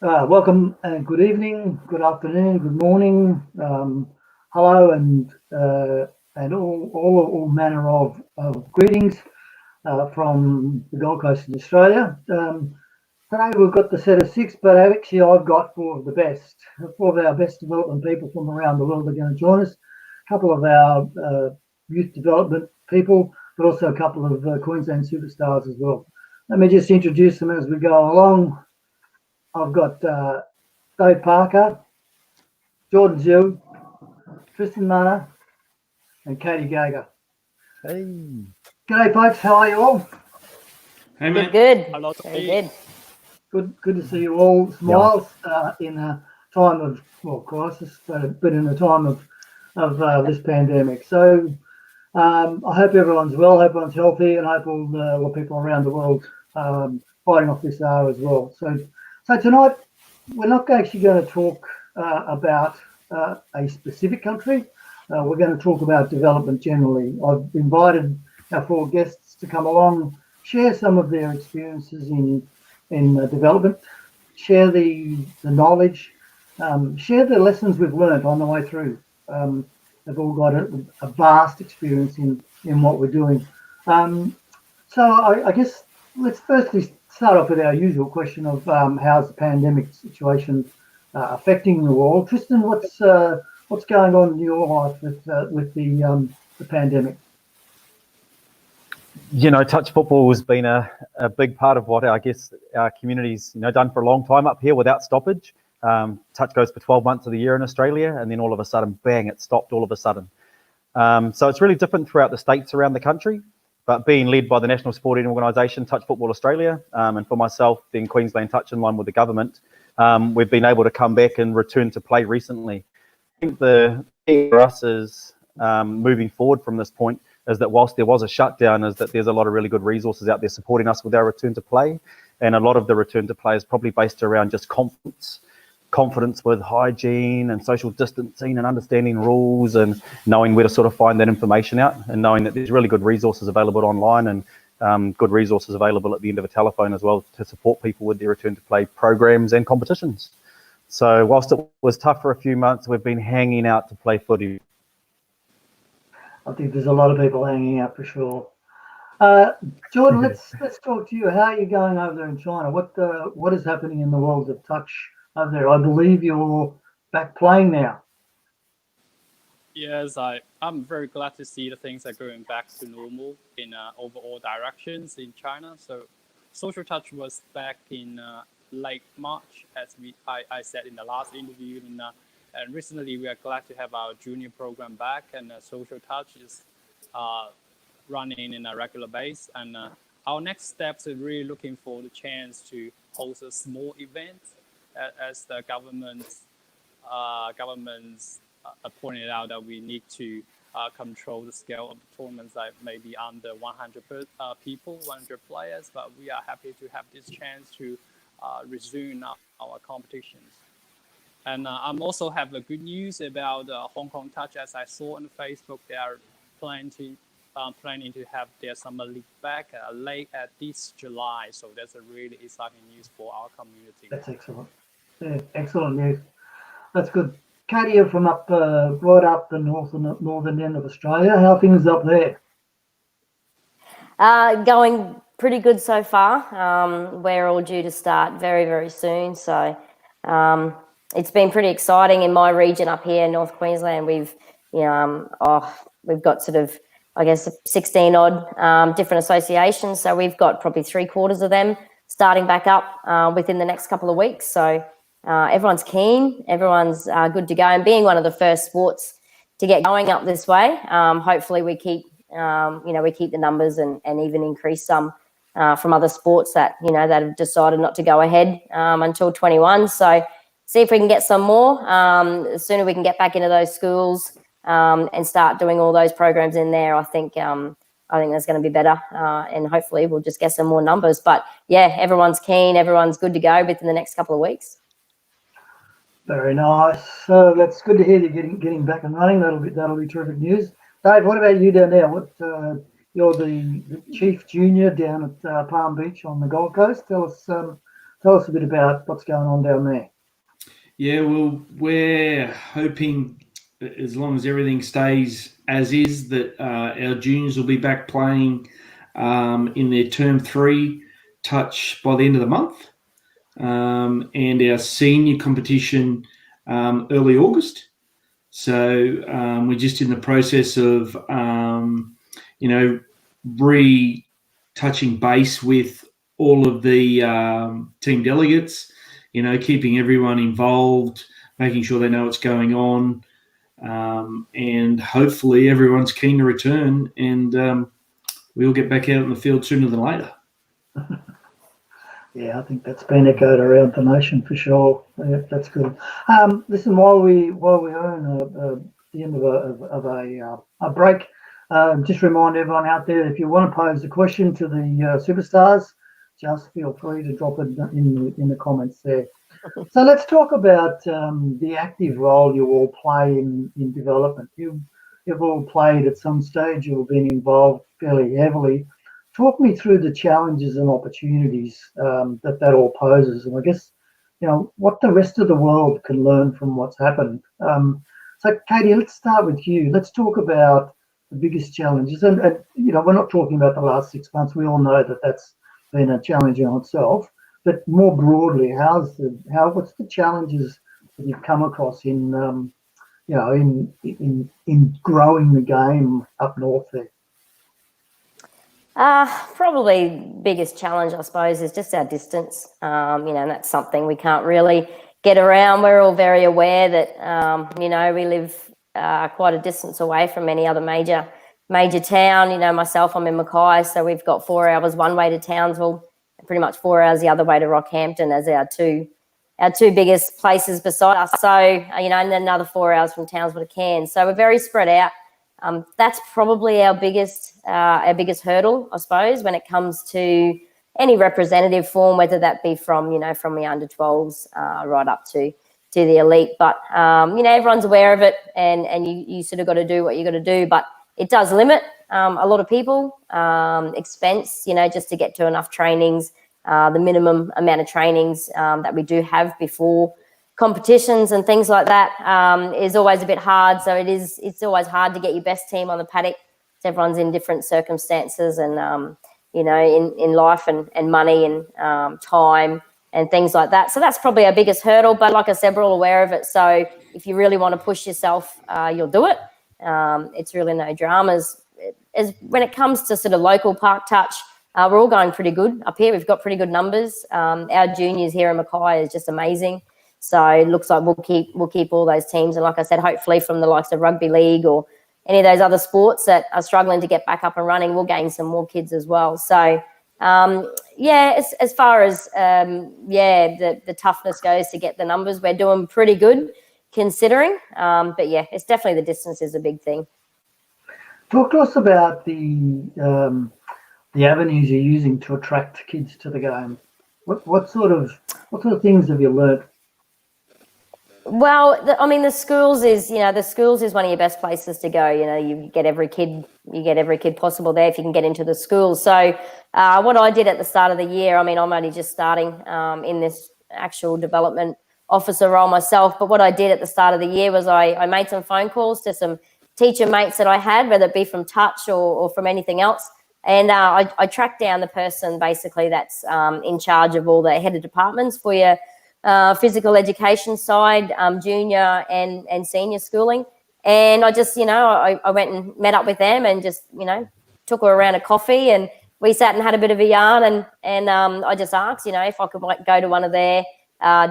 Welcome and good evening, good afternoon, good morning, hello, and all manner of greetings from the Gold Coast in Australia. Today we've got the set of six, but actually I've got four of our best development people from around the world are going to join us. A couple of our youth development people, but also a couple of Queensland superstars as well. Let me just introduce them as we go along. I've got Dave Parker, Jordan Zhu, Tristan Mana, and Katie Geiger. Hey. G'day, folks. How are you all? Hey, mate. Good. Hello, Very good. Good to see you all. Smiles in a time of crisis, but in a time of this pandemic. So I hope everyone's well, hope everyone's healthy, and I hope all the people around the world fighting off this are as well. So tonight we're not actually going to talk about a specific country. We're going to talk about development generally. I've invited our four guests to come along, share some of their experiences in development, share the knowledge, share the lessons we've learned on the way through. They've all got a vast experience in what we're doing. So I guess let's firstly start off with our usual question of how's the pandemic situation affecting you all. Tristan, what's going on in your life with the pandemic? Touch football has been a big part of what I guess our community's done for a long time up here without stoppage. Touch goes for 12 months of the year in Australia, and then all of a sudden, bang, it stopped all of a sudden. So it's really different throughout the states around the country, but being led by the national sporting organisation, Touch Football Australia, and for myself, then Queensland Touch in line with the government, we've been able to come back and return to play recently. I think the key for us is moving forward from this point is that whilst there was a shutdown, is that there's a lot of really good resources out there supporting us with our return to play. And a lot of the return to play is probably based around just confidence with hygiene and social distancing and understanding rules and knowing where to sort of find that information out and knowing that there's really good resources available online and good resources available at the end of a telephone as well to support people with their return to play programs and competitions. So whilst it was tough for a few months, we've been hanging out to play footy. I think there's a lot of people hanging out for sure. Jordan, let's talk to you. How are you going over there in China? What is happening in the world of touch over there? I believe you're back playing now. Yes, I'm very glad to see the things are going back to normal in overall directions in China. So social touch was back in late March, as I said in the last interview. And recently, we are glad to have our junior program back, and social touch is running in a regular base. And our next steps are really looking for the chance to host a small event, as the governments pointed out that we need to control the scale of the tournaments that may be under 100 people, 100 players. But we are happy to have this chance to resume our competitions. And I'm also have the good news about Hong Kong Touch. As I saw on Facebook, they are planning to have their summer league back late at this July. So that's a really exciting news for our community. That's excellent. Yeah, excellent news. That's good. Katie, you're from right up the northern end of Australia. How are things up there? Going pretty good so far. We're all due to start very, very soon. So it's been pretty exciting in my region up here in North Queensland. We've got sort of, I guess, 16 odd different associations. So we've got probably 3/4 of them starting back up within the next couple of weeks. So everyone's keen, everyone's good to go. And being one of the first sports to get going up this way, hopefully we keep the numbers and even increase some from other sports that have decided not to go ahead until 21. So see if we can get some more. The sooner we can get back into those schools and start doing all those programs in there, I think that's going to be better, and hopefully we'll just get some more numbers. But yeah, everyone's keen, everyone's good to go within the next couple of weeks. Very nice. So that's good to hear you getting back and running. That'll be terrific news. Dave, what about you down there? You're the chief junior down at Palm Beach on the Gold Coast. Tell us Tell us a bit about what's going on down there. Yeah, well, we're hoping, as long as everything stays as is, that our juniors will be back playing in their term 3 touch by the end of the month, and our senior competition early August. So we're just in the process of, retouching base with all of the team delegates, keeping everyone involved, making sure they know what's going on, and hopefully everyone's keen to return, and we'll get back out in the field sooner than later. Yeah, I think that's been echoed around the nation for sure. Yeah, that's good. Listen, while we are the end of a break, just remind everyone out there, if you want to pose a question to the superstars, just feel free to drop it in the comments there. So let's talk about the active role you all play in development. You've all played at some stage. You've been involved fairly heavily. Talk me through the challenges and opportunities that all poses, and I guess what the rest of the world can learn from what's happened. So, Katie, let's start with you. Let's talk about the biggest challenges, and we're not talking about the last 6 months. We all know that that's been a challenge in itself. But more broadly, what's the challenges that you've come across in growing the game up north there? Probably biggest challenge, I suppose, is just our distance. And that's something we can't really get around. We're all very aware that, we live quite a distance away from any other major town. Myself, I'm in Mackay, so we've got 4 hours one way to Townsville, pretty much 4 hours the other way to Rockhampton as our two biggest places beside us. So, and then another 4 hours from Townsville to Cairns. So we're very spread out. That's probably our biggest hurdle, I suppose, when it comes to any representative form, whether that be from the under 12s right up to the elite. But everyone's aware of it, and you sort of got to do what you got to do. But it does limit a lot of people expense, just to get to enough trainings, the minimum amount of trainings that we do have before competitions and things like that is always a bit hard. So it's always hard to get your best team on the paddock. Everyone's in different circumstances and in life and money and time and things like that. So that's probably our biggest hurdle. But like I said, we're all aware of it. So if you really want to push yourself, you'll do it. It's really no dramas. As when it comes to sort of local park touch, we're all going pretty good up here. We've got pretty good numbers. Our juniors here in Mackay is just amazing. So it looks like we'll keep all those teams. And like I said, hopefully from the likes of rugby league or any of those other sports that are struggling to get back up and running, we'll gain some more kids as well. So as far as the toughness goes to get the numbers, we're doing pretty good considering. But yeah, it's definitely the distance is a big thing. Talk to us about the avenues you're using to attract kids to the game. What sort of things have you learnt? Well, the schools is one of your best places to go. You get every kid possible there if you can get into the schools. So what I did at the start of the year, I'm only just starting in this actual development officer role myself, but what I did at the start of the year was I made some phone calls to some teacher mates that I had, whether it be from touch or from anything else. And I tracked down the person basically that's in charge of all the head of departments for your physical education side, junior and senior schooling. And I just, I went and met up with them and just, took her around a coffee and we sat and had a bit of a yarn and I just asked, if I could go to one of their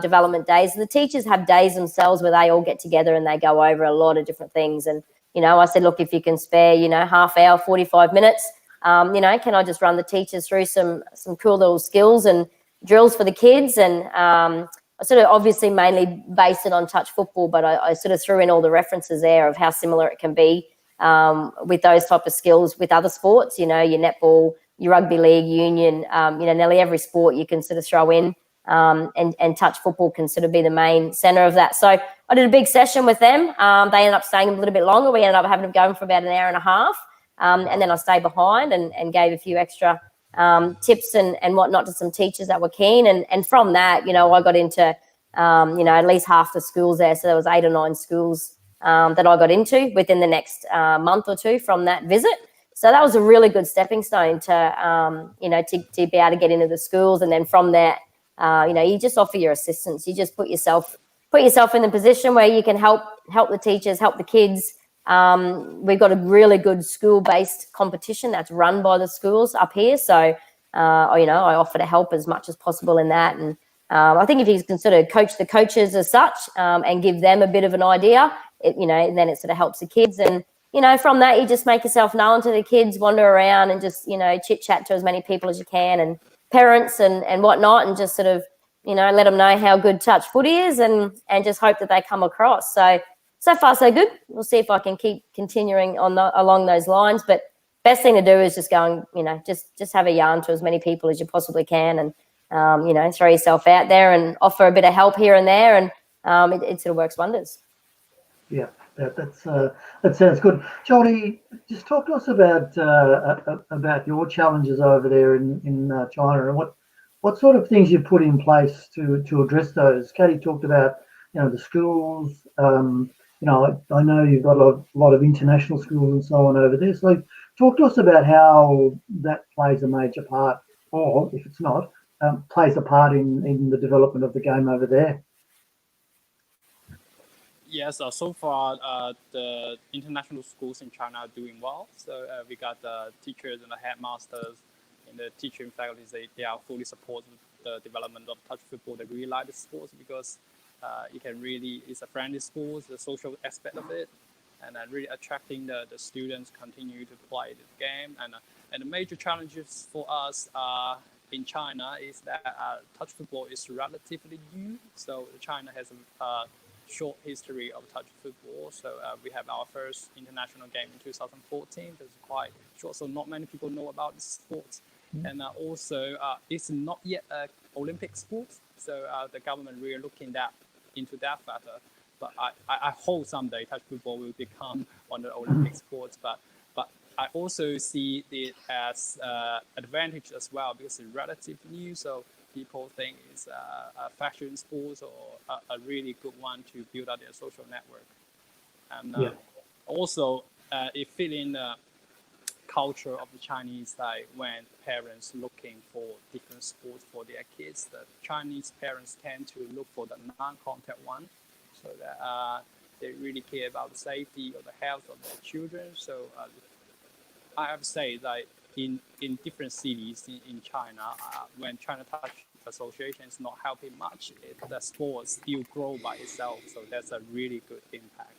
development days. And the teachers have days themselves where they all get together and they go over a lot of different things. And, I said, look, if you can spare, half hour, 45 minutes, can I just run the teachers through some cool little skills and drills for the kids? And I sort of obviously mainly based it on touch football, but I sort of threw in all the references there of how similar it can be with those type of skills with other sports, your netball, your rugby league, union, nearly every sport you can sort of throw in and touch football can sort of be the main centre of that. So I did a big session with them. They ended up staying a little bit longer. We ended up having them going for about an hour and a half. And then I stayed behind and gave a few extra tips and whatnot to some teachers that were keen. And from that, I got into, at least half the schools there. So there was 8 or 9 schools that I got into within the next month or two from that visit. So that was a really good stepping stone to be able to get into the schools. And then from there, you just offer your assistance. You just put yourself in the position where you can help the teachers, help the kids. We've got a really good school-based competition that's run by the schools up here. So, I offer to help as much as possible in that. And I think if you can sort of coach the coaches as such and give them a bit of an idea, then it sort of helps the kids. And, from that, you just make yourself known to the kids, wander around and just, chit-chat to as many people as you can, and parents and whatnot, and just sort of, let them know how good touch footy is, and just hope that they come across. So far, so good. We'll see if I can keep continuing along those lines. But best thing to do is just go and, just have a yarn to as many people as you possibly can, and, throw yourself out there and offer a bit of help here and there, and it sort of works wonders. Yeah, that sounds good. Jody, just talk to us about your challenges over there in China, and what sort of things you've put in place to address those. Katie talked about the schools. I know you've got a lot of international schools and so on over there. So talk to us about how that plays a major part, or if it's not, plays a part in the development of the game over there. Yes, so far the international schools in China are doing well. So we got the teachers and the headmasters and the teaching faculties. They are fully supportive of the development of touch football. They really like the sports because it's a friendly school, the social aspect of it, and really attracting the students continue to play the game. And the major challenges for us in China is that touch football is relatively new. So China has a short history of touch football. So we have our first international game in 2014. That's quite short, so not many people know about this sport. And also, it's not yet an Olympic sport. So the government really looking into that factor. But I hope someday touch football will become one of the Olympic sports. But I also see it as advantage as well, because it's relatively new. So people think it's a fashion sport or a really good one to build out their social network. And also, it fit in the culture of the Chinese, like when parents looking for different sports for their kids, the Chinese parents tend to look for the non-contact one, so that they really care about the safety or the health of their children. So I have to say that in different cities in China, when China Touch Association is not helping much, the sport still grow by itself. So that's a really good impact.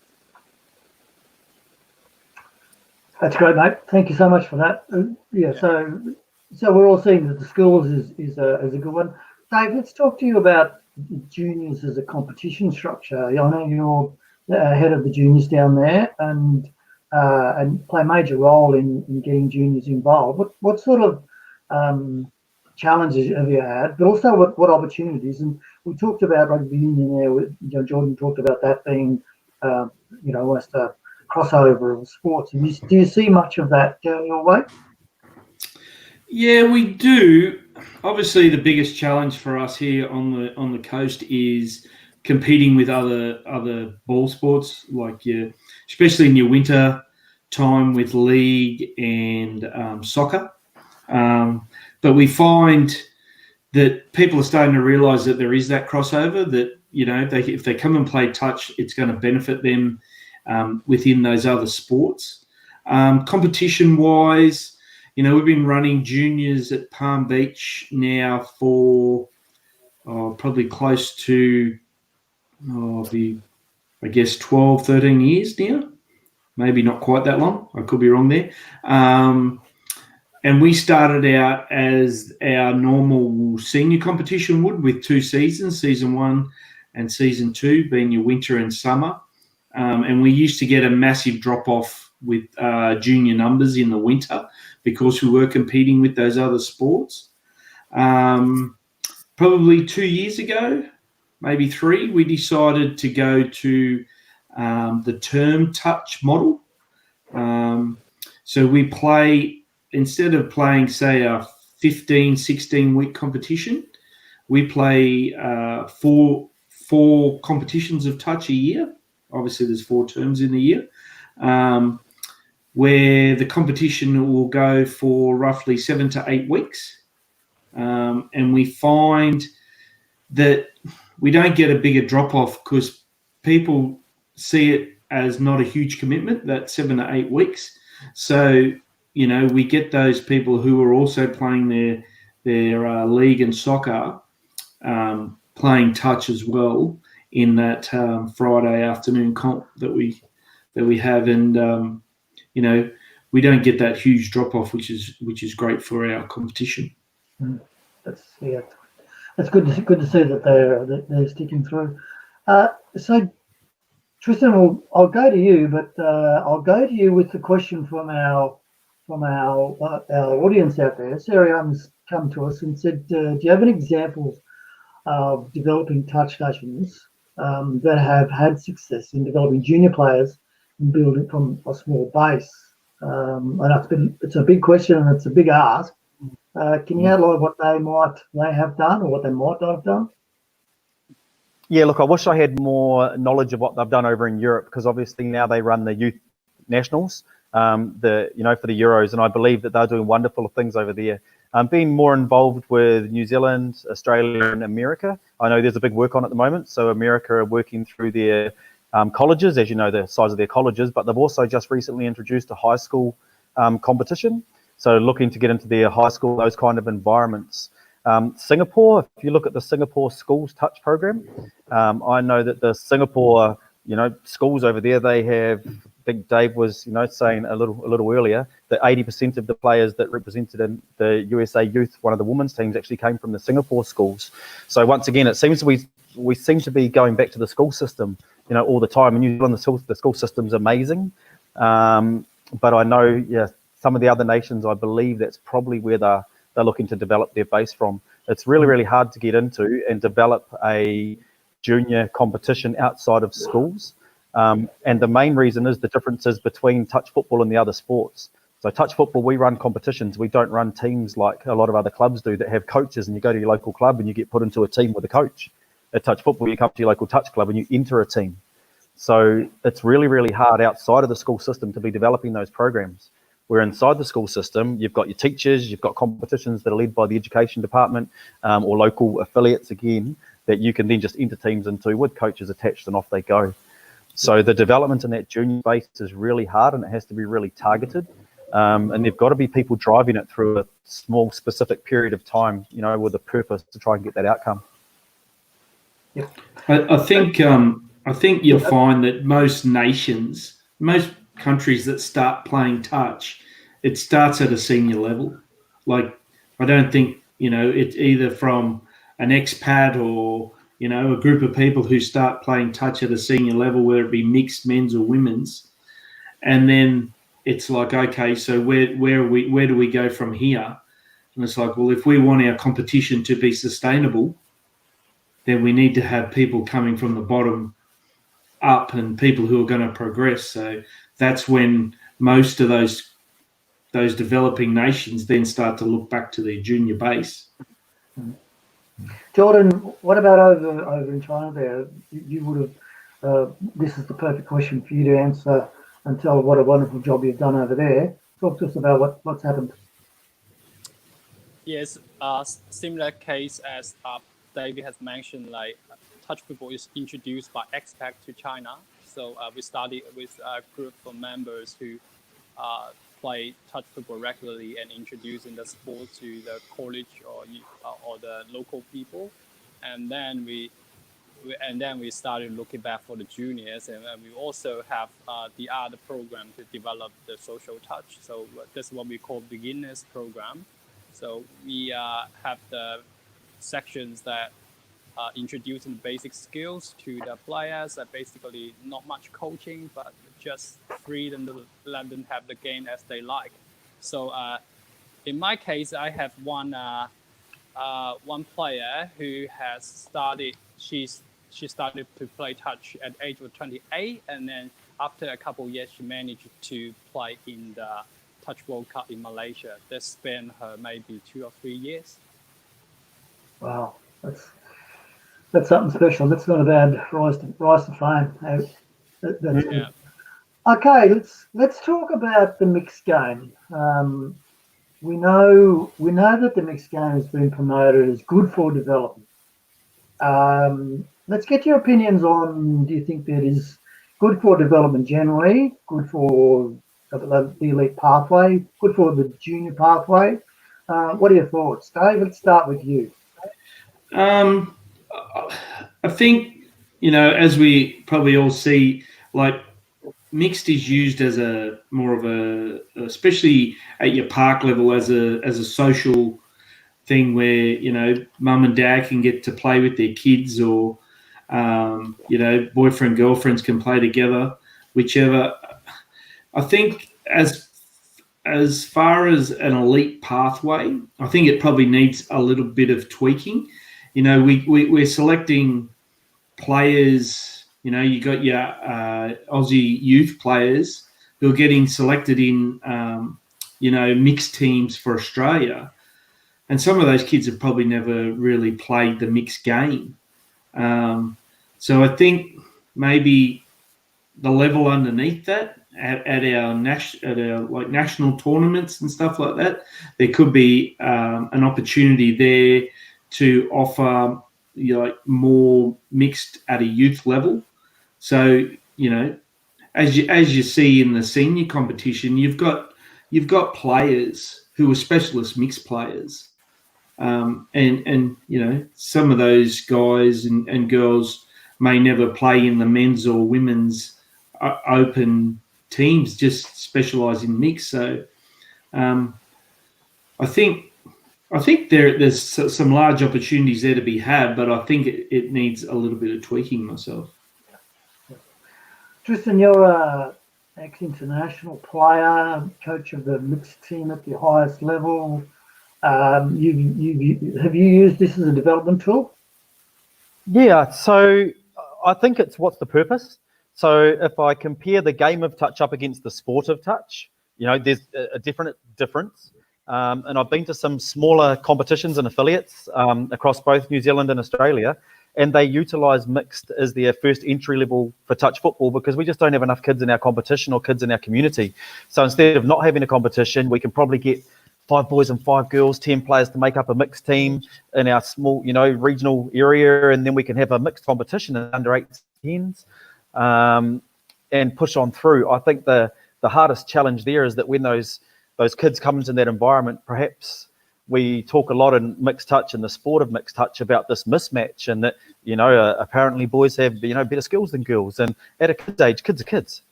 That's great, mate. Thank you so much for that. So we're all seeing that the schools is a good one. Dave, let's talk to you about juniors as a competition structure. I know you're head of the juniors down there, and play a major role in getting juniors involved. What sort of challenges have you had, but also what opportunities? And we talked about rugby union there. Jordan talked about that being, almost a crossover of sports. And do you see much of that going your way? Yeah, we do. Obviously, the biggest challenge for us here on the coast is competing with other ball sports, like especially in your winter time with league and soccer. But we find that people are starting to realise that there is that crossover, that if they come and play touch, it's going to benefit them within those other sports. Competition-wise, we've been running juniors at Palm Beach now for probably close to, 12, 13 years now. Maybe not quite that long. I could be wrong there. And we started out as our normal senior competition would, with 2 seasons, season 1 and season 2 being your winter and summer. And we used to get a massive drop-off with junior numbers in the winter because we were competing with those other sports. Probably 2 years ago, maybe 3, we decided to go to the term touch model. So we play, instead of playing, say, a 15, 16-week competition. We play four competitions of touch a year. Obviously, there's 4 terms in the year, where the competition will go for roughly 7 to 8 weeks. And we find that we don't get a bigger drop-off because people see it as not a huge commitment, that 7 to 8 weeks. So, we get those people who are also playing their league and soccer, playing touch as well in that Friday afternoon comp that we have, and we don't get that huge drop off, which is great for our competition. That's good to see that they're sticking through. So Tristan, I'll go to you, but I'll go to you with the question from our audience out there. Sarah Young's come to us and said, do you have an example of developing touch stations that have had success in developing junior players and building from a small base? I know it's a big question and it's a big ask. Can you outline what they have done or what they might not have done? Yeah, look, I wish I had more knowledge of what they've done over in Europe, because obviously now they run the youth nationals, for the Euros, and I believe that they're doing wonderful things over there. Being more involved with New Zealand, Australia, and America, I know there's a big work on at the moment. So America are working through their colleges, as you know, the size of their colleges, but they've also just recently introduced a high school competition. So looking to get into their high school, those kind of environments. Singapore, if you look at the Singapore Schools Touch program, I know that the Singapore, schools over there, they have, I think Dave was, saying a little earlier, that 80% of the players that represented in the USA Youth, one of the women's teams, actually came from the Singapore schools. So once again, it seems we seem to be going back to the school system, all the time. In New Zealand, the school system's amazing. But I know, some of the other nations, I believe that's probably where they're looking to develop their base from. It's really, really hard to get into and develop a junior competition outside of schools. And the main reason is the differences between touch football and the other sports. So touch football, we run competitions. We don't run teams like a lot of other clubs do that have coaches, and you go to your local club and you get put into a team with a coach. At touch football, you come to your local touch club and you enter a team. So it's really, really hard outside of the school system to be developing those programs. Where inside the school system, you've got your teachers, you've got competitions that are led by the education department or local affiliates, again, that you can then just enter teams into with coaches attached, and off they go. So the development in that junior base is really hard, and it has to be really targeted. And there've got to be people driving it through a small, specific period of time, with a purpose to try and get that outcome. Yeah. I think you'll find that most countries that start playing touch, it starts at a senior level. Like, I don't think, it's either from an expat or, a group of people who start playing touch at a senior level, whether it be mixed men's or women's. And then it's like, okay, so where do we go from here? And it's like, well, if we want our competition to be sustainable, then we need to have people coming from the bottom up and people who are going to progress. So that's when most of those developing nations then start to look back to their junior base. Jordan, what about over in China there? You would have, this is the perfect question for you to answer and tell what a wonderful job you've done over there. Talk to us about what's happened. Yes, similar case as David has mentioned, like touch football is introduced by expat to China. So we started with a group of members who play touch football regularly and introducing the sport to the college or the local people, and then we started looking back for the juniors, and we also have the other program to develop the social touch. So that's what we call beginners program. So we have the sections that introducing basic skills to the players. Basically, not much coaching, but just freedom to let them have the game as they like. So in my case, I have one player who has started. She started to play touch at the age of 28, and then after a couple of years, she managed to play in the Touch World Cup in Malaysia. That spanned her maybe 2 or 3 years. Wow, that's something special. That's not a bad rise to fame. That's Yeah. Okay, let's talk about the mixed game. We know that the mixed game has been promoted as good for development. Let's get your opinions on, do you think that is good for development generally, good for the elite pathway, good for the junior pathway? What are your thoughts? Dave, let's start with you. I think, as we probably all see, like mixed is used as a more of a, especially at your park level, as a social thing where, mum and dad can get to play with their kids, or, boyfriend, girlfriends can play together, whichever. I think as far as an elite pathway, I think it probably needs a little bit of tweaking. We're selecting players. You got your Aussie youth players who are getting selected in, mixed teams for Australia. And some of those kids have probably never really played the mixed game. So I think maybe the level underneath that, at our national tournaments and stuff like that, there could be an opportunity there to offer more mixed at a youth level. So as you see in the senior competition, you've got players who are specialist mixed players, and some of those guys and girls may never play in the men's or women's open teams, just specialise in mix. So I think there's some large opportunities there to be had, but I think it needs a little bit of tweaking myself. Tristan, you're an ex-international player, coach of the mixed team at the highest level. Have you used this as a development tool? Yeah, so I think it's what's the purpose. So if I compare the game of touch up against the sport of touch, there's a difference. And I've been to some smaller competitions and affiliates across both New Zealand and Australia, and they utilise mixed as their first entry level for touch football, because we just don't have enough kids in our competition or kids in our community. So instead of not having a competition, we can probably get 5 boys and 5 girls, 10 players to make up a mixed team in our small, regional area, and then we can have a mixed competition in under 8s and push on through. I think the hardest challenge there is that when those kids come into that environment, perhaps we talk a lot in mixed touch and the sport of mixed touch about this mismatch, and that, apparently boys have, better skills than girls. And at a kid's age, kids are kids.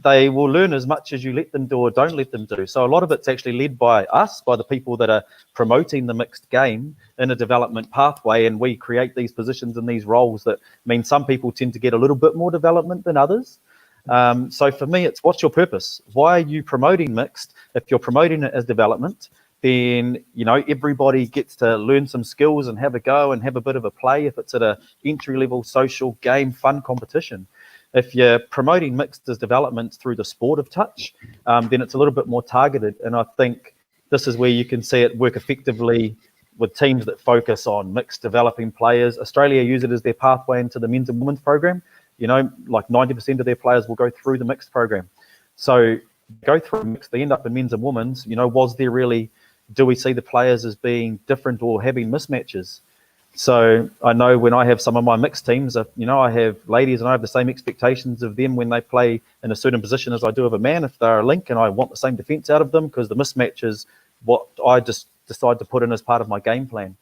They will learn as much as you let them do or don't let them do. So a lot of it's actually led by us, by the people that are promoting the mixed game in a development pathway. And we create these positions and these roles that mean some people tend to get a little bit more development than others. So for me, it's what's your purpose? Why are you promoting mixed? If you're promoting it as development, then, everybody gets to learn some skills and have a go and have a bit of a play if it's at a entry-level social game fun competition. If you're promoting mixed as development through the sport of touch, then it's a little bit more targeted. And I think this is where you can see it work effectively with teams that focus on mixed developing players. Australia use it as their pathway into the men's and women's program. Like 90% of their players will go through the mixed program. So go through mixed, they end up in men's and women's. Do we see the players as being different or having mismatches? So I know when I have some of my mixed teams, I have ladies and I have the same expectations of them when they play in a certain position as I do of a man if they're a link, and I want the same defence out of them because the mismatch is what I just decide to put in as part of my game plan.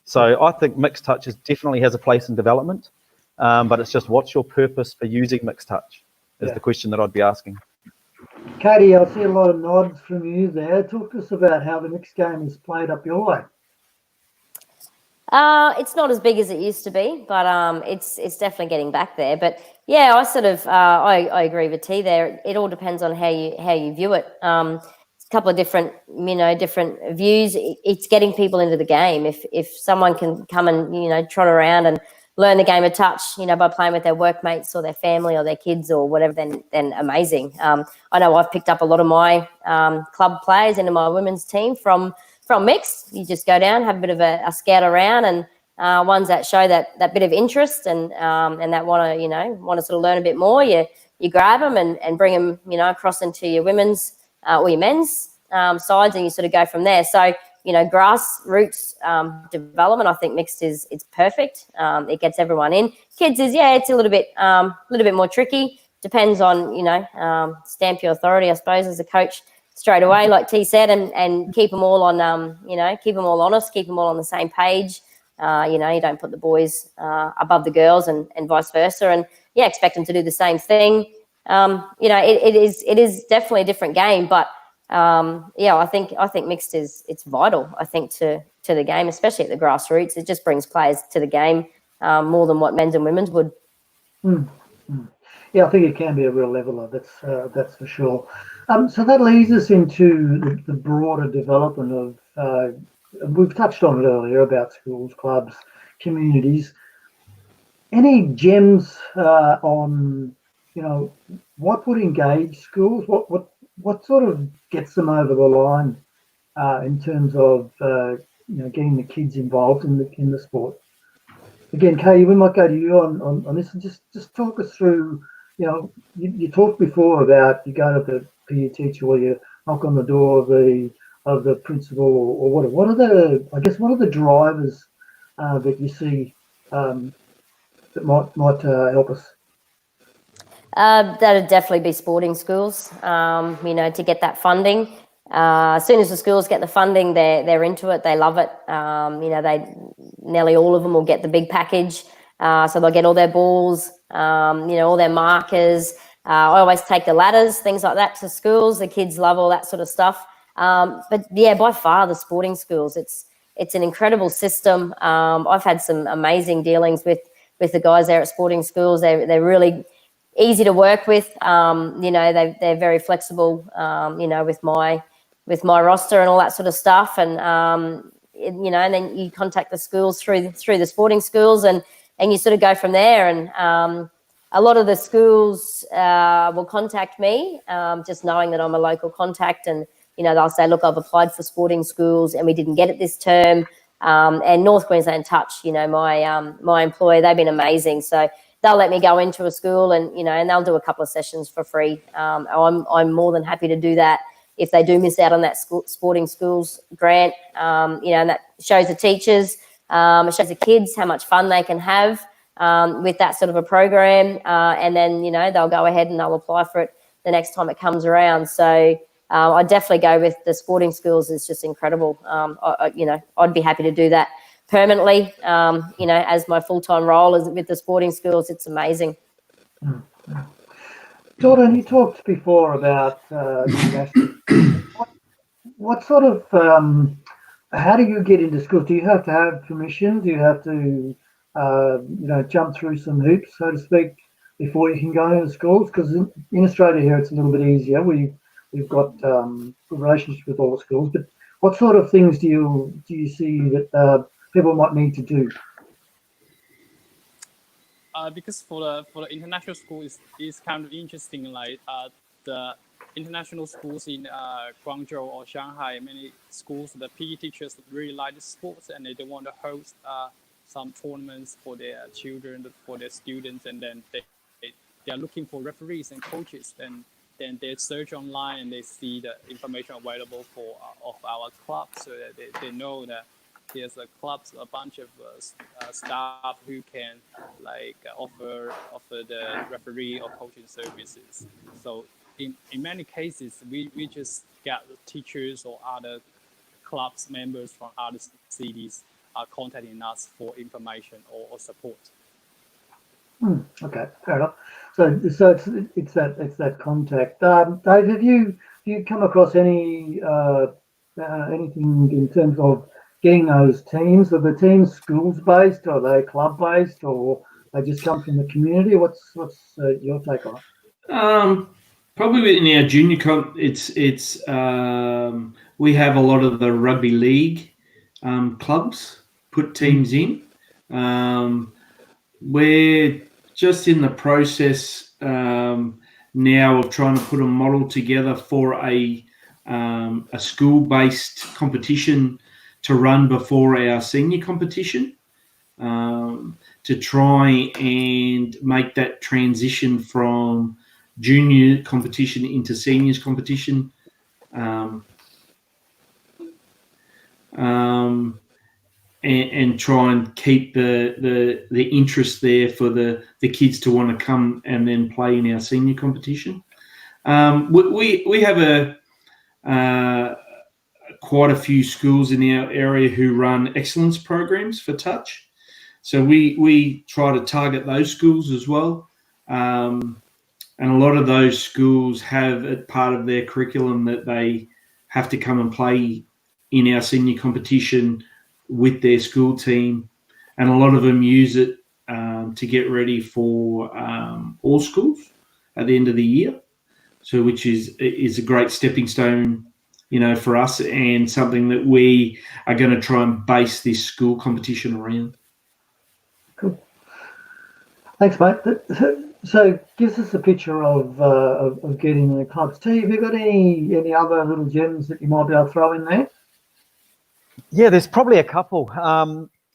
So I think mixed touch definitely has a place in development, but it's just what's your purpose for using mixed touch is the question that I'd be asking. Katie, I see a lot of nods from you there. Talk to us about how the mixed game is played up your way. It's not as big as it used to be, but it's definitely getting back there. But yeah, I sort of I agree with T there. It all depends on how you view it. It's a couple of different different views. It's getting people into the game. If someone can come and trot around and learn the game of touch, by playing with their workmates or their family or their kids or whatever, then amazing. I know I've picked up a lot of my club players into my women's team from mixed. You just go down, have a bit of a scout around, and ones that show that bit of interest and that want to sort of learn a bit more, you grab them and bring them, across into your women's or your men's sides, and you sort of go from there. So, grassroots development, I think mixed it's perfect. It gets everyone in. Kids it's a little bit more tricky. Depends on, stamp your authority, I suppose, as a coach straight away, like T said, and keep them all on, keep them all honest, keep them all on the same page. You don't put the boys above the girls and vice versa, and expect them to do the same thing. It is definitely a different game, but I think mixed it's vital, I think, to the game, especially at the grassroots. It just brings players to the game more than what men's and women's would. Yeah, I think it can be a real leveler. That's for sure. So that leads us into the broader development of. We've touched on it earlier about schools, clubs, communities. Any gems on what would engage schools? What sort of gets them over the line in terms of getting the kids involved in the sport? Again, Kay, we might go to you on this, and just talk us through. You talked before about you go to the PE teacher or you knock on the door of the principal or whatever. What are the drivers that you see that might help us? That'd definitely be sporting schools, to get that funding. As soon as the schools get the funding, they're into it. They love it. Nearly all of them will get the big package. So they'll get all their balls, all their markers. I always take the ladders, things like that, to schools. The kids love all that sort of stuff. But by far the sporting schools, it's an incredible system. I've had some amazing dealings with the guys there at sporting schools. They're really easy to work with. They're very flexible, with my roster and all that sort of stuff. And, and then you contact the schools through the sporting schools and you sort of go from there. And a lot of the schools will contact me, just knowing that I'm a local contact, and they'll say, look, I've applied for sporting schools and we didn't get it this term. And North Queensland Touch, my employer, they've been amazing. So they'll let me go into a school and they'll do a couple of sessions for free. I'm more than happy to do that if they do miss out on that sporting schools grant. And that shows the teachers, it shows the kids how much fun they can have with that sort of a program. And then, they'll go ahead and they'll apply for it the next time it comes around. So I definitely go with the sporting schools. It's just incredible. I'd be happy to do that permanently. As my full-time role is with the sporting schools. It's amazing. Jordan, you talked before about international. What sort of how do you get into schools? Do you have to have permission? Do you have to jump through some hoops, so to speak, before you can go into schools? Because in Australia here it's a little bit easier. We've got good relationships with all the schools, but what sort of things do you see that people might need to do? Because for the international school is kind of interesting. Like the international schools in Guangzhou or Shanghai, many schools, the PE teachers really like the sports and they want to host some tournaments for their children, for their students, and then they are looking for referees and coaches. And then they search online and they see the information available of our club, so that they know that there's a bunch of staff who can offer the referee or coaching services. So in many cases, we just get the teachers or other clubs members from other cities contacting us for information or support. Okay, fair enough. So it's that contact. Dave, have you come across anything in terms of getting those teams? Are the teams schools based, or are they club based, or they just come from the community? What's your take on it? Probably in our junior it's we have a lot of the rugby league clubs put teams in. we're just in the process now of trying to put a model together for a school-based competition to run before our senior competition, to try and make that transition from junior competition into seniors competition. And try and keep the interest there for the kids to want to come and then play in our senior competition. We have quite a few schools in our area who run excellence programs for touch. So we try to target those schools as well. And a lot of those schools have it part of their curriculum that they have to come and play in our senior competition with their school team. And a lot of them use it to get ready for all schools at the end of the year. So which is a great stepping stone, for us, and something that we are going to try and base this school competition around. Cool. Thanks, mate. So gives us a picture of getting in the clubs. T, have you got any other little gems that you might be able to throw in there? Yeah, there's probably a couple.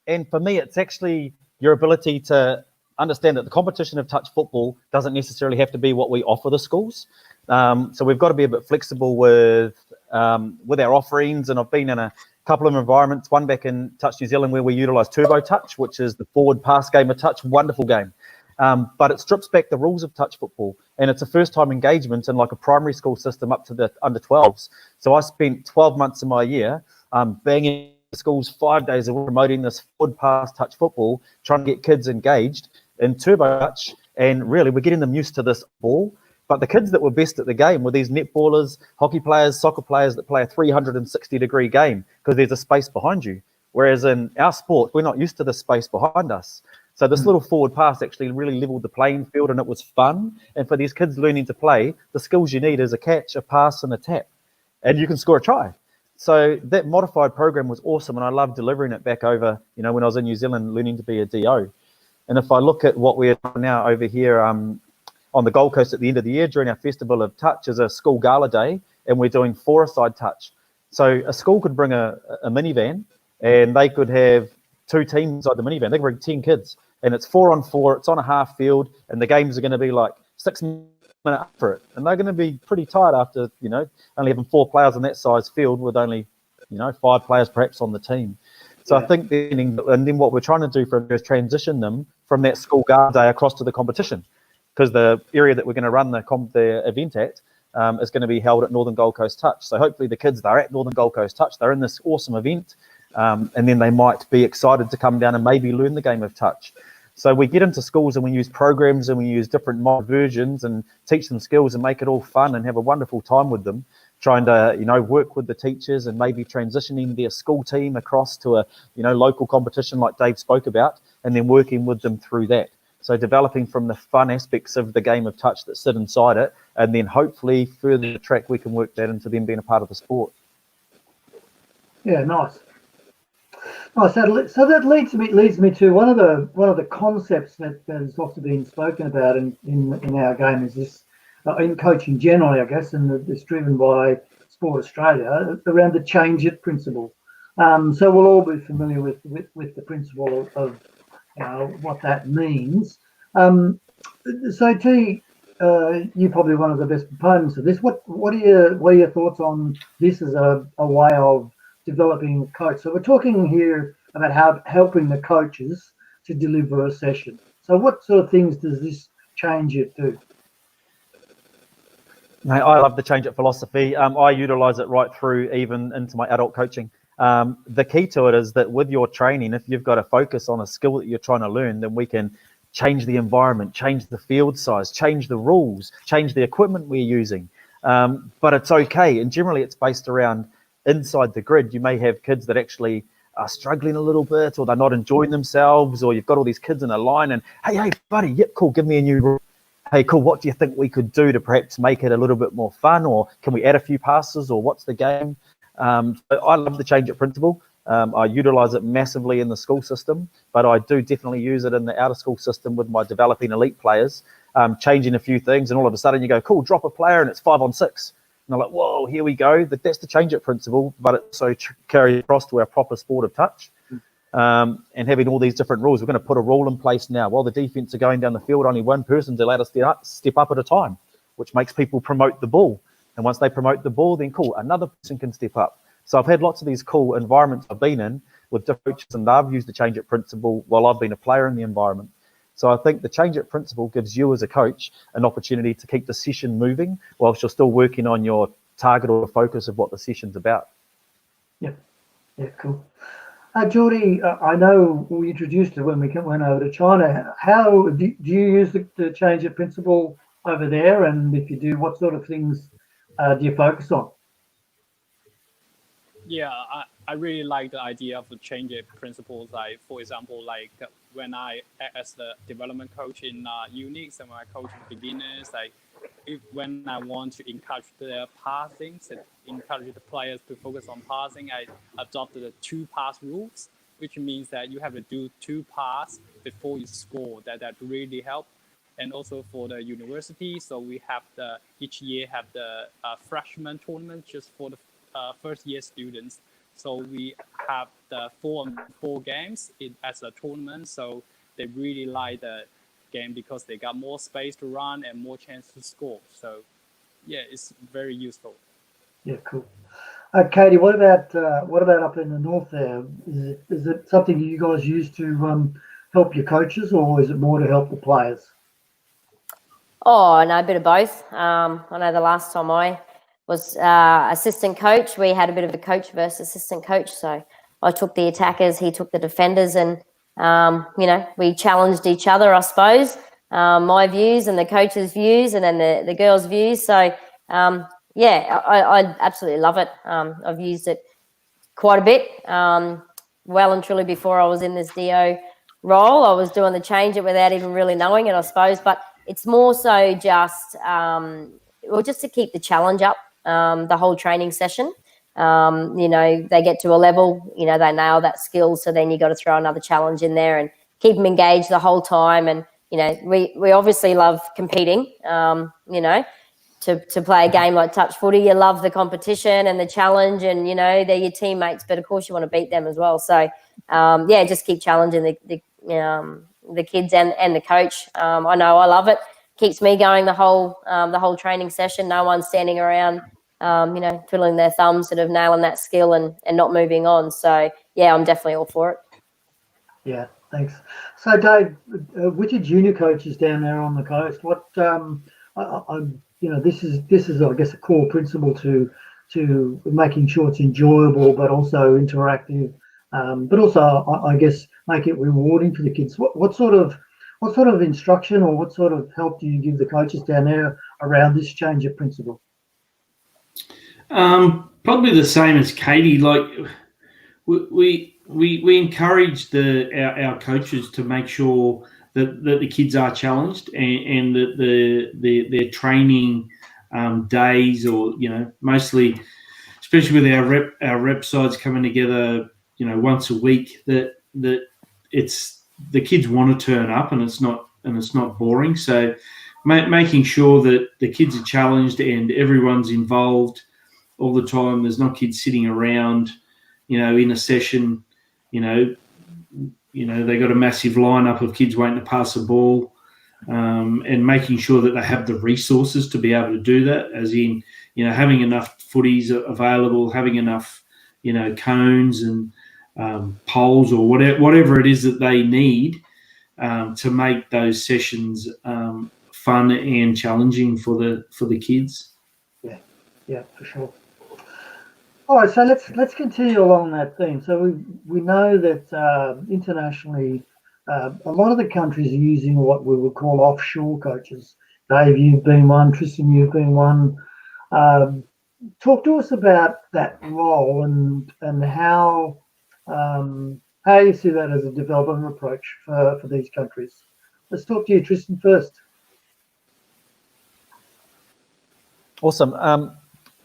And for me, it's actually your ability to understand that the competition of touch football doesn't necessarily have to be what we offer the schools. So we've got to be a bit flexible with our offerings. And I've been in a couple of environments, one back in Touch New Zealand where we utilise Turbo Touch, which is the forward pass game of touch, wonderful game. But it strips back the rules of touch football, and it's a first-time engagement in like a primary school system up to the under 12s. So I spent 12 months of my year banging schools 5 days a week promoting this forward pass touch football, trying to get kids engaged in Turbo Touch, and really we're getting them used to this ball. But the kids that were best at the game were these netballers, hockey players, soccer players that play a 360-degree game because there's a space behind you. Whereas in our sport, we're not used to the space behind us. So this little forward pass actually really leveled the playing field, and it was fun. And for these kids learning to play, the skills you need is a catch, a pass, and a tap. And you can score a try. So that modified program was awesome, and I loved delivering it back over, when I was in New Zealand learning to be a DO. And if I look at what we're doing now over here on the Gold Coast at the end of the year during our Festival of Touch is a school gala day, and we're doing four-a-side touch. So a school could bring a minivan, and they could have 2 teams inside the minivan. They can bring 10 kids, and it's 4-on-4. It's on a half field, and the games are going to be like 6 minutes for it. And they're going to be pretty tired after, only having 4 players on that size field with only, 5 players perhaps on the team. So yeah. I think and then what we're trying to do is transition them from that school gala day across to the competition, because the area that we're going to run the event at is going to be held at Northern Gold Coast Touch. So hopefully the kids that are at Northern Gold Coast Touch, they're in this awesome event, and then they might be excited to come down and maybe learn the game of touch. So we get into schools and we use programs and we use different mod versions and teach them skills and make it all fun and have a wonderful time with them, trying to, work with the teachers and maybe transitioning their school team across to a, local competition like Dave spoke about, and then working with them through that. So developing from the fun aspects of the game of touch that sit inside it, and then hopefully further the track we can work that into them being a part of the sport. Yeah, nice. Nice. So that leads me to one of the concepts that has often been spoken about in our game is this in coaching generally, I guess, and it's driven by Sport Australia around the change it principle. So we'll all be familiar with the principle of what that means. So T, you're probably one of the best proponents of this. What are your thoughts on this as a way of developing a coach? So we're talking here about helping the coaches to deliver a session. So what sort of things does this change it do? Mate, I love the change it philosophy. I utilise it right through even into my adult coaching. The key to it is that with your training, if you've got a focus on a skill that you're trying to learn, then we can change the environment, change the field size, change the rules, change the equipment we're using. But it's okay. And generally it's based around inside the grid. You may have kids that actually are struggling a little bit, or they're not enjoying themselves, or you've got all these kids in a line and, hey, buddy, yep, cool, give me a new rule. Hey, cool, what do you think we could do to perhaps make it a little bit more fun, or can we add a few passes, or what's the game? I love the change it principle. I utilize it massively in the school system, but I do definitely use it in the outer school system with my developing elite players, changing a few things, and all of a sudden you go, cool, drop a player and it's 5-on-6. And I'm like, whoa, here we go. That's the change it principle, but it also carries across to our proper sport of touch. And having all these different rules, we're going to put a rule in place now. While the defense are going down the field, only one person's allowed to step up at a time, which makes people promote the ball. And once they promote the ball, then cool, another person can step up. So I've had lots of these cool environments I've been in with different coaches, and they've used the change it principle while I've been a player in the environment. So I think the change it principle gives you as a coach an opportunity to keep the session moving whilst you're still working on your target or focus of what the session's about. Yeah, cool. Geordie, I know we introduced it when we went over to China. How do you use the change it principle over there? And if you do, what sort of things do you focus on? Yeah, I really like the idea of the change it principles. Like, for example, like when I act as the development coach in units and when I coach beginners, like when I want to encourage their passing, so encourage the players to focus on passing, I adopted the 2-pass rules, which means that you have to do 2 passes before you score. That really helps. And also for the university, so we have each year have the freshman tournament just for the first year students. So we have the 4-on-4 games as a tournament. So they really like the game because they got more space to run and more chance to score. So yeah, it's very useful. Yeah, cool. Katie, what about up in the north there? Is it something you guys use to help your coaches, or is it more to help the players? Oh, no, a bit of both. I know the last time I was assistant coach, we had a bit of a coach versus assistant coach. So I took the attackers, he took the defenders, and we challenged each other, I suppose. My views and the coach's views, and then the girls' views. So I absolutely love it. I've used it quite a bit. Well and truly before I was in this DO role, I was doing the change it without even really knowing it, I suppose. But it's more so just just to keep the challenge up, the whole training session. They get to a level, they nail that skill. So then you got to throw another challenge in there and keep them engaged the whole time. And, we obviously love competing, to play a game like touch footy. You love the competition and the challenge, and, they're your teammates, but of course you want to beat them as well. So, just keep challenging the kids and the coach. I know I love it. Keeps me going the whole training session. No one's standing around, twiddling their thumbs, sort of nailing that skill and not moving on. So yeah, I'm definitely all for it. Yeah, thanks. So Dave, with your junior coaches down there on the coast, what this is I guess a core principle to making sure it's enjoyable but also interactive, but also I guess make it rewarding for the kids. What sort of instruction or what sort of help do you give the coaches down there around this change of principle? Probably the same as Katie. Like we encourage our coaches to make sure that the kids are challenged and that their training days, or mostly, especially with our rep sides coming together, once a week, that it's the kids want to turn up and it's not boring. So making sure that the kids are challenged and everyone's involved all the time. There's not kids sitting around, in a session, they got a massive lineup of kids waiting to pass the ball, and making sure that they have the resources to be able to do that, as in, having enough footies available, having enough, cones and poles or whatever it is that they need to make those sessions fun and challenging for the kids. Yeah, for sure. All right, so let's continue along that theme. So we know that internationally, a lot of the countries are using what we would call offshore coaches. Dave, you've been one. Tristan, you've been one. Talk to us about that role and how you see that as a development approach for these countries. Let's talk to you, Tristan, first. Awesome.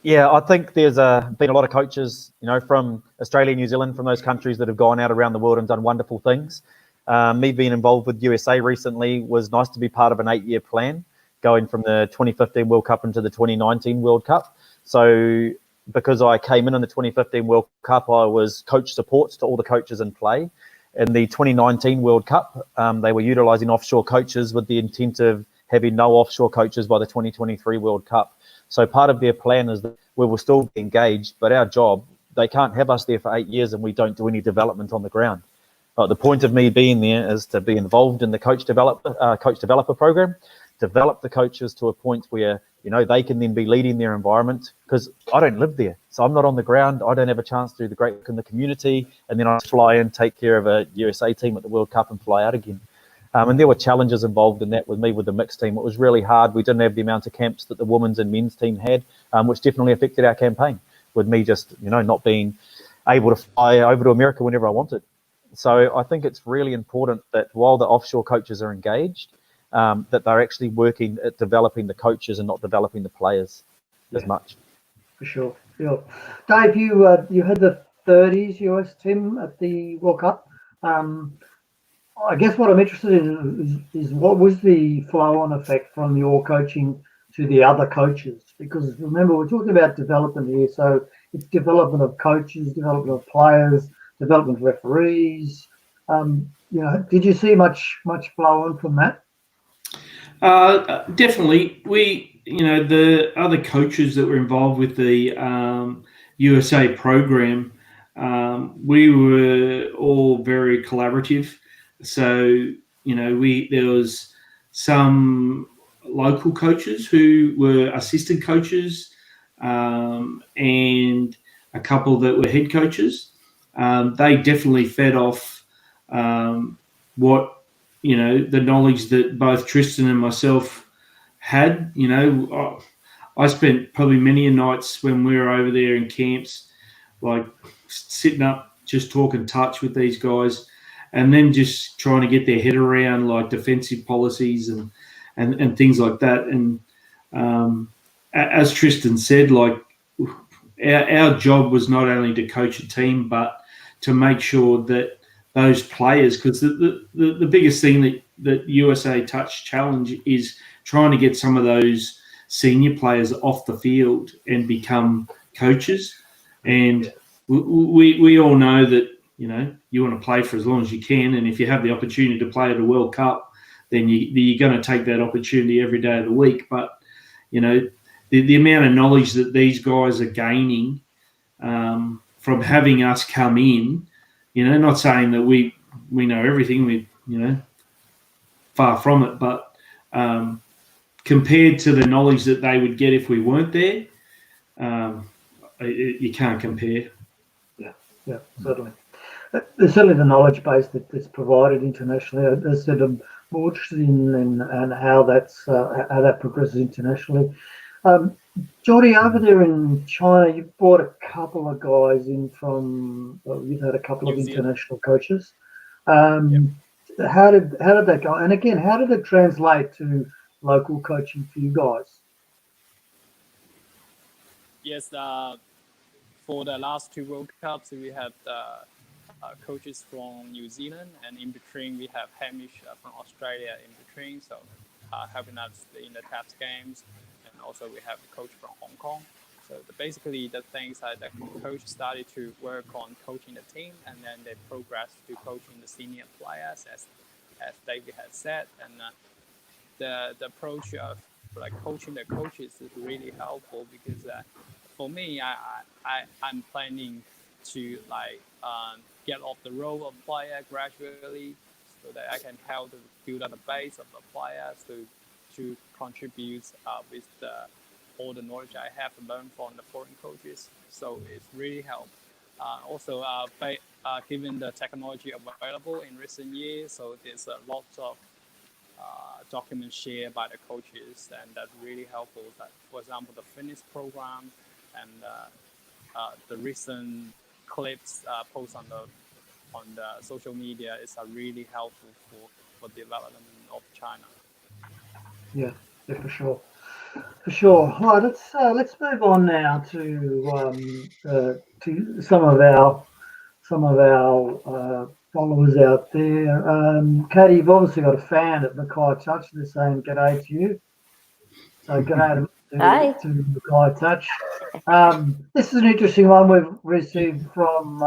Yeah, I think there's been a lot of coaches, from Australia, New Zealand, from those countries that have gone out around the world and done wonderful things. Me being involved with USA recently was nice to be part of an 8-year plan, going from the 2015 World Cup into the 2019 World Cup. So because I came in the 2015 World Cup, I was coach support to all the coaches in play. In the 2019 World Cup, they were utilising offshore coaches with the intent of having no offshore coaches by the 2023 World Cup. So part of their plan is that we will still be engaged, but our job, they can't have us there for 8 years and we don't do any development on the ground. The point of me being there is to be involved in the coach developer program, develop the coaches to a point where, they can then be leading their environment, because I don't live there. So I'm not on the ground. I don't have a chance to do the great work in the community. And then I fly in, take care of a USA team at the World Cup and fly out again. And there were challenges involved in that with me with the mixed team. It was really hard. We didn't have the amount of camps that the women's and men's team had, which definitely affected our campaign, with me just, not being able to fly over to America whenever I wanted. So I think it's really important that while the offshore coaches are engaged, that they're actually working at developing the coaches and not developing the players as much. For sure. Yeah. Dave, you had the 30s US team at the World Cup. I guess what I'm interested in is what was the flow-on effect from your coaching to the other coaches? Because remember, we're talking about development here, so it's development of coaches, development of players, development of referees. Did you see much flow-on from that? Definitely. The other coaches that were involved with the USA program, we were all very collaborative. So, there was some local coaches who were assistant coaches, and a couple that were head coaches. They definitely fed off what, the knowledge that both Tristan and myself had. I spent probably many nights when we were over there in camps, like sitting up, just talking touch with these guys, and then just trying to get their head around like defensive policies and things like that. And as Tristan said, like our job was not only to coach a team, but to make sure that those players, because the biggest thing that USA Touch challenge is trying to get some of those senior players off the field and become coaches. And we all know that, you want to play for as long as you can. And if you have the opportunity to play at a World Cup, then you're going to take that opportunity every day of the week. But, the amount of knowledge that these guys are gaining from having us come in, not saying that we know everything, we, far from it, but compared to the knowledge that they would get if we weren't there, you can't compare. Yeah, certainly. There's certainly the knowledge base that's provided internationally. As I said, I'm more interested in how that progresses internationally. Jordy, over there in China, you brought a couple of guys in you've had a couple of international coaches. How did that go? And again, how did it translate to local coaching for you guys? Yes, for the last 2 World Cups, we had coaches from New Zealand, and in between we have Hamish from Australia in between, so helping us in the TAPS games, and also we have a coach from Hong Kong. So basically the things that the coach started to work on coaching the team, and then they progressed to coaching the senior players, as David had said. And the approach of like coaching the coaches is really helpful, because for me, I'm planning to get off the role of player gradually, so that I can help to build up the base of the players to contribute with all the knowledge I have learned from the foreign coaches. So it's really helped. Also, given the technology available in recent years, so there's a lot of documents shared by the coaches, and that's really helpful. That, for example, the fitness program and the recent clips posted on the social media is really helpful for development of China. Yeah, for sure. For sure. Right, let's move on now to some of our followers out there. Katie, you've obviously got a fan at Mackay Touch. They're saying g'day to you. So g'day Hi. to Mackay Touch. This is an interesting one we've received from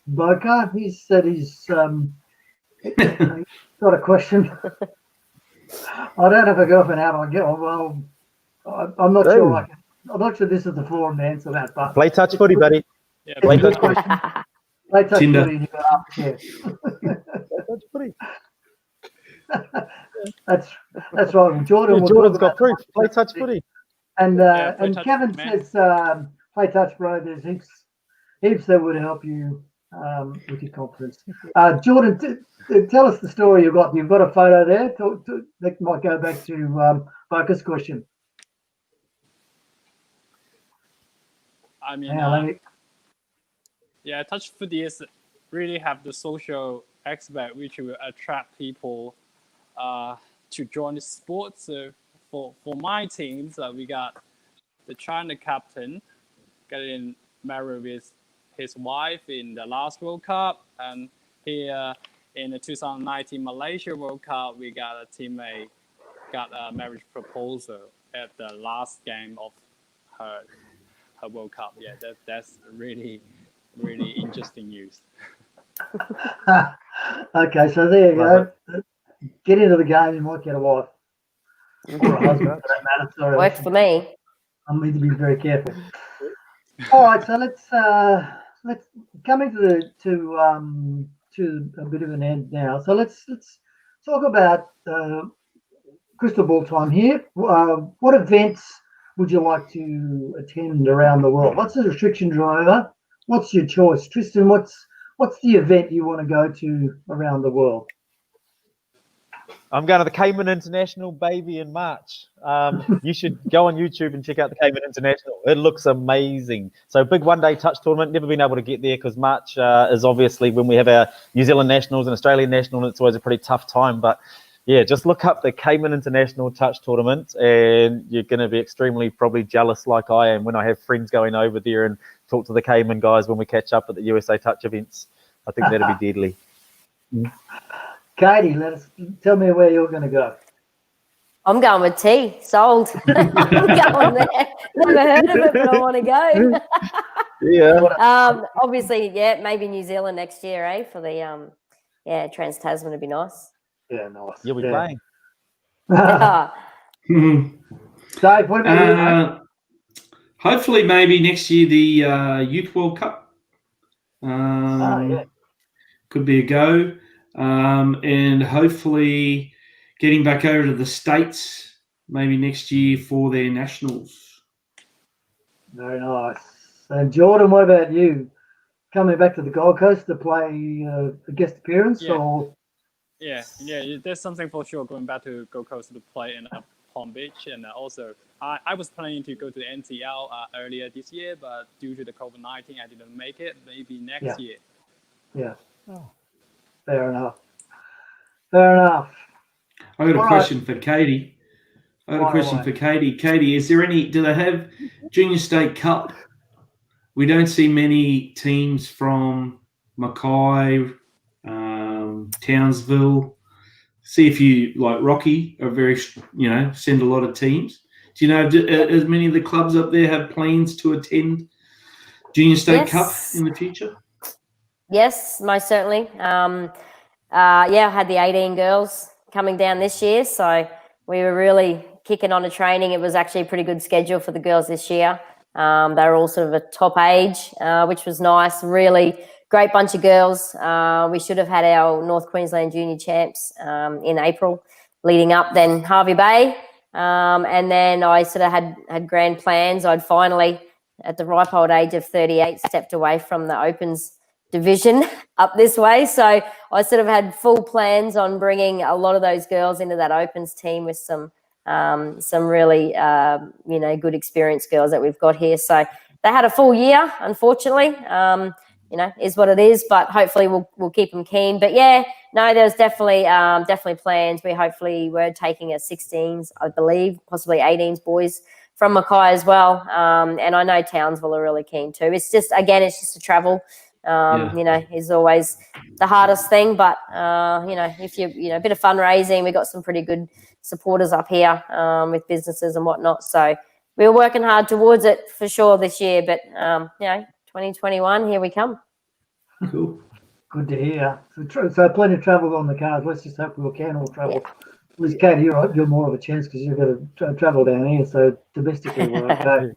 Boca. He said he's got a question. I don't have a girlfriend. How do I get on? Well, I'm not sure. I'm not sure this is the forum to answer that. But Play touch footy, buddy. Yeah, it's a good question. Play touch Tinder. footy and you got up there. Touch footy. That's right. Well, Jordan. Yeah, will Jordan's talk got proof. about Play touch footy. And Yeah, play and touch, Kevin man. says, play touch, bro. There's heaps that would help you with your confidence. Jordan, tell us the story you've got. You've got a photo there. That might go back to Focus question. I mean, Now, let me- yeah, touch footy is really have the social aspect which will attract people to join the sport. So for my teams, we got the China captain getting married with his wife in the last World Cup, and here in the 2019 Malaysia World Cup, we got a teammate got a marriage proposal at the last game of her World Cup. Yeah, that's really interesting news. Okay, so there you Love go. Get into the game. You might get a wife or a husband for that matter. Sorry, Worked for me. I need to be very careful. All right, so let's coming to a bit of an end now. So let's talk about crystal ball time here. What events would you like to attend around the world? What's the restriction driver? What's your choice, Tristan? What's the event you want to go to around the world? I'm going to the Cayman International, baby, in March. You should go on YouTube and check out the Cayman International. It looks amazing. So big one-day touch tournament. Never been able to get there because March is obviously when we have our New Zealand Nationals and Australian National, and it's always a pretty tough time. But yeah, just look up the Cayman International Touch Tournament and you're going to be extremely probably jealous like I am when I have friends going over there and talk to the Cayman guys when we catch up at the USA Touch events. I think that'd be deadly. Katie, tell me where you're going to go. I'm going with T. Sold. I'm going there. Never heard of it, but I want to go. Yeah. Obviously, yeah, maybe New Zealand next year, eh? For the Trans Tasman would be nice. Yeah, nice. You'll be playing. Yeah. Dave, what about you, mate? Hopefully, maybe next year the Youth World Cup. Yeah. Could be a go. And hopefully getting back over to the States maybe next year for their nationals. Very nice. And Jordan, what about you? Coming back to the Gold Coast to play a guest appearance? Yeah. Or Yeah, there's something for sure going back to Gold Coast to play in Palm Beach. And also, I was planning to go to the NCL earlier this year, but due to the COVID-19, I didn't make it. Maybe next year. Yeah. Oh. Fair enough. Fair enough. I got a question for Katie. Katie, is there do they have Junior State Cup? We don't see many teams from Mackay, Townsville. See if you like Rocky are very, send a lot of teams. Do you know as many of the clubs up there have plans to attend Junior State Cup in the future? Yes, most certainly. I had the 18 girls coming down this year, so we were really kicking on to training. It was actually a pretty good schedule for the girls this year. They were all sort of a top age, which was nice. Really great bunch of girls. We should have had our North Queensland Junior Champs in April leading up, then Harvey Bay. And then I sort of had grand plans. I'd finally, at the ripe old age of 38, stepped away from the Opens division up this way. So I sort of had full plans on bringing a lot of those girls into that Opens team with some really, good experienced girls that we've got here. So they had a full year, unfortunately, is what it is, but hopefully we'll keep them keen. But yeah, no, there's definitely plans. We're taking a 16s, I believe, possibly 18s boys from Mackay as well. And I know Townsville are really keen too. It's just a travel. Is always the hardest thing. But if a bit of fundraising, we've got some pretty good supporters up here with businesses and whatnot. So we're working hard towards it for sure this year. But 2021, here we come. Cool. Good to hear. So plenty of travel on the cards. Let's just hope we can all travel. At least, Katie, you're more of a chance because you've got to travel down here. So domestically, we're okay.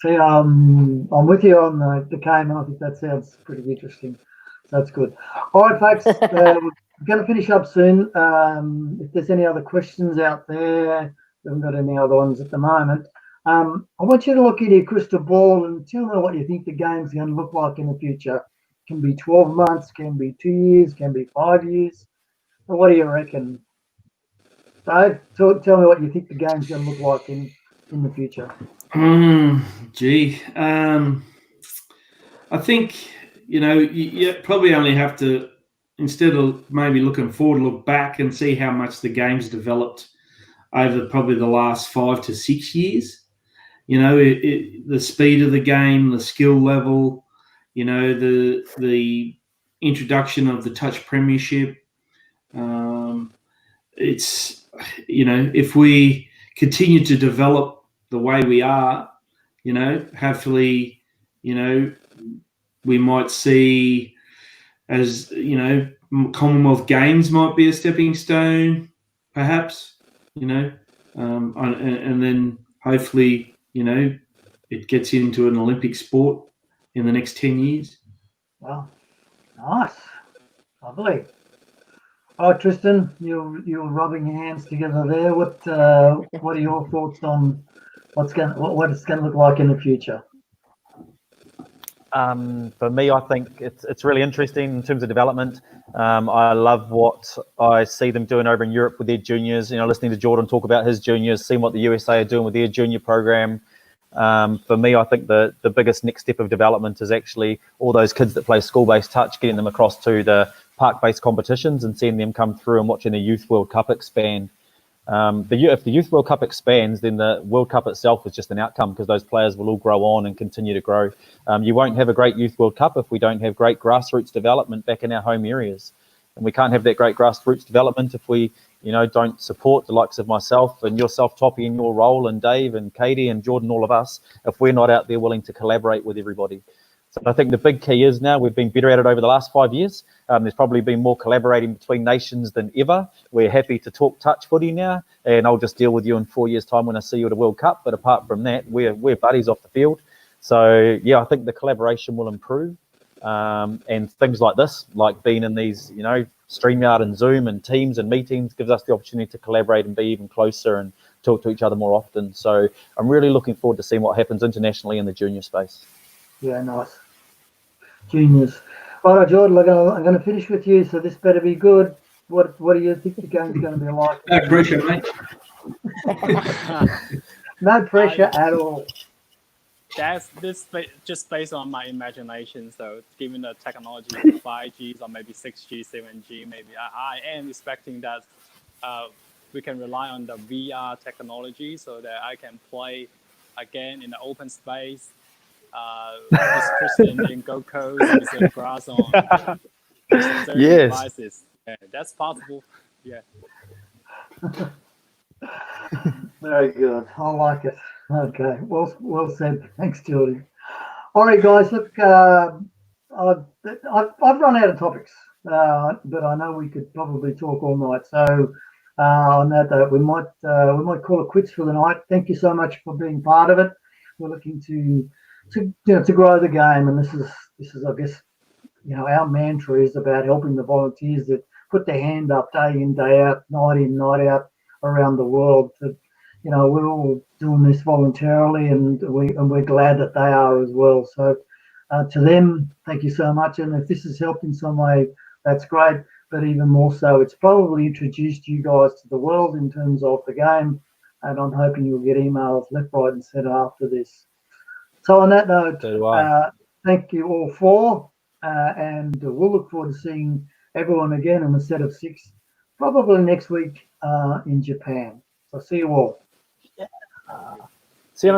So I'm with you on the Cayman. I think that sounds pretty interesting. So that's good. All right, folks, we're going to finish up soon. If there's any other questions out there, we haven't got any other ones at the moment. I want you to look at your crystal ball and tell me what you think the game's going to look like in the future. Can be 12 months, can be 2 years, can be 5 years. Well, what do you reckon? Dave, tell me what you think the game's going to look like in the future. I think, you probably only have to, instead of maybe looking forward, look back and see how much the game's developed over probably the last 5 to 6 years. The speed of the game, the skill level, the introduction of the touch premiership. If we continue to develop the way we are, hopefully, we might see, as Commonwealth Games might be a stepping stone, perhaps, and then hopefully, it gets into an Olympic sport in the next 10 years. Wow, nice, lovely. Oh, Tristan, you're rubbing your hands together there. What are your thoughts on what it's going to look like in the future? For me, I think it's really interesting in terms of development. I love what I see them doing over in Europe with their juniors. Listening to Jordan talk about his juniors, seeing what the USA are doing with their junior program. For me, I think the biggest next step of development is actually all those kids that play school-based touch, getting them across to the park-based competitions and seeing them come through and watching the Youth World Cup expand. If the Youth World Cup expands, then the World Cup itself is just an outcome because those players will all grow on and continue to grow. You won't have a great Youth World Cup if we don't have great grassroots development back in our home areas. And we can't have that great grassroots development if we, don't support the likes of myself and yourself, Toppy, in your role, and Dave and Katie and Jordan, all of us, if we're not out there willing to collaborate with everybody. So I think the big key is now we've been better at it over the last 5 years. There's probably been more collaborating between nations than ever. We're happy to talk touch footy now, and I'll just deal with you in 4 years' time when I see you at a World Cup. But apart from that, we're buddies off the field. So, I think the collaboration will improve. And things like this, like being in these, StreamYard and Zoom and Teams and meetings, gives us the opportunity to collaborate and be even closer and talk to each other more often. So I'm really looking forward to seeing what happens internationally in the junior space. Yeah, nice. Juniors. All right, Jordan, I'm going to finish with you, so this better be good. What do you think the game's going to be like? No pressure, mate. No pressure at all. That's just based on my imagination. So given the technology, 5G or maybe 6G, 7G, maybe I am expecting that we can rely on the VR technology so that I can play again in the open space. With Tristan in Gold Coast with the grass on. Yes. Devices. Yeah, that's possible. Yeah. Very good. I like it. Okay. Well said. Thanks, Jordy. All right, guys. Look, I've run out of topics, but I know we could probably talk all night. So on that note, we might call it quits for the night. Thank you so much for being part of it. We're looking to grow the game, and this is I guess our mantra is about helping the volunteers that put their hand up day in, day out, night in, night out around the world. We're all doing this voluntarily, and we're glad that they are as well. So to them, thank you so much. And if this has helped in some way, that's great. But even more so, it's probably introduced you guys to the world in terms of the game. And I'm hoping you'll get emails left, right, and centre after this. So on that note, thank you all and we'll look forward to seeing everyone again in a set of 6, probably next week in Japan. So see you all.